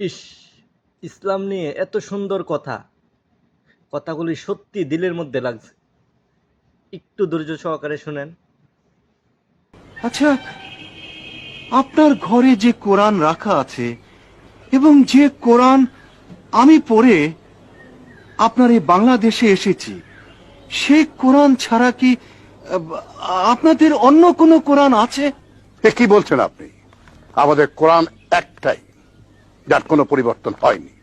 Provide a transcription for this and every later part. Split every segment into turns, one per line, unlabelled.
ইস! ইসলাম নিয়ে এত সুন্দর কথা। কথাগুলি সত্যি দিলের মধ্যে লাগছে। একটু ধৈর্য সহকারে শুনেন।
আচ্ছা, আপনার ঘরে যে কোরআন রাখা আছে এবং যে কোরআন আমি পড়ে আপনার এই বাংলাদেশে এসেছি, সেই কোরআন ছাড়া কি আপনাদের অন্য কোনো কোরআন আছে?
এ কি বলছেন আপনি? আমাদের কোরআন একটাই, যার কোনো পরিবর্তন হয়নি।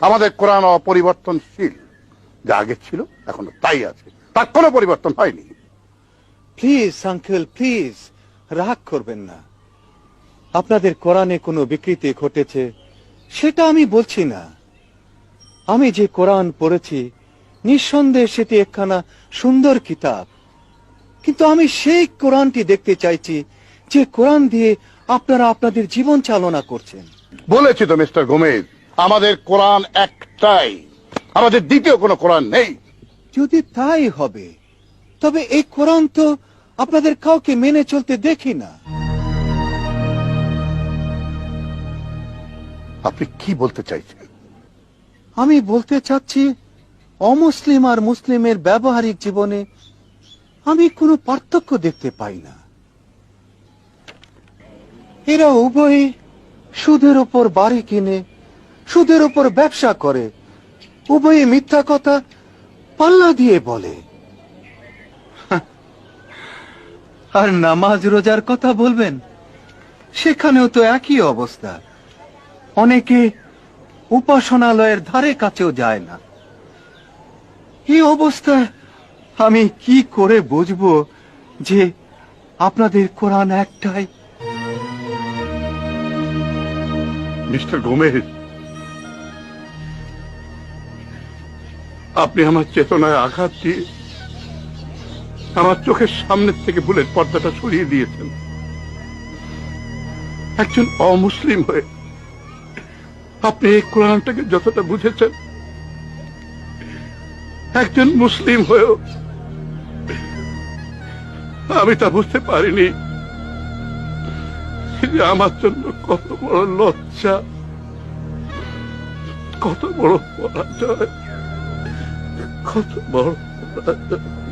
আমাদের কোরআন অপরিবর্তনশীল, যা আগে ছিল এখনো তাই আছে, তার কোনো পরিবর্তন হয়নি।
প্লিজ আঙ্কেল, প্লিজ রাগ করবেন না। আপনাদের কোরআনে কোনো বিকৃতি ঘটেছে সেটা আমি বলছি না। আমি যে কোরআন পড়েছি নিঃসন্দেহে সেটি একখানা সুন্দর কিতাব, কিন্তু আমি সেই কোরআনটি দেখতে চাইছি যে কোরআন দিয়ে আপনারা আপনাদের জীবন চালনা করছেন।
বলেছি তো মিস্টার গোমেজ, আমাদের কোরআন একটাই, আমাদের দ্বিতীয় কোনো কোরআন নেই।
যদি তাই হবে তবে এই কোরআন তো আপনাদের কাউকে মেনে চলতে দেখি না।
আপনি কি বলতে চাইছেন?
আমি বলতে চাচ্ছি, অমুসলিম আর মুসলিমের ব্যবহারিক জীবনে আমি কোনো পার্থক্য দেখতে পাই না। এরা উভয়ই সুদের উপর বাড়ি কিনে, সুদের উপর ব্যবসা করে, উভয়ই মিথ্যা কথা পাল্লা দিয়ে বলে। আর নামাজ রোজার কথা বলবেন, সেখানেও তো একই অবস্থা। অনেকে উপাসনালয়ের ধারে কাছেও যায় না। এই অবস্থায় আমি কি করে বুঝবো যে আপনাদের কোরআন একটাই?
মিস্টার গোমেজ, আপনি আমার চেতনায় আঘাত দিয়ে আমার চোখের সামনের থেকে ভুলের পর্দাটা সরিয়ে দিয়েছেন। একজন অমুসলিম হয়ে আপনি এই কোরআনটাকে যতটা বুঝেছেন, একজন মুসলিম হয়েও আমি তা বুঝতে পারিনি যে আমার জন্য কত বড় লজ্জা, কত বড় পরাজয়, কত বড় পরাজয়।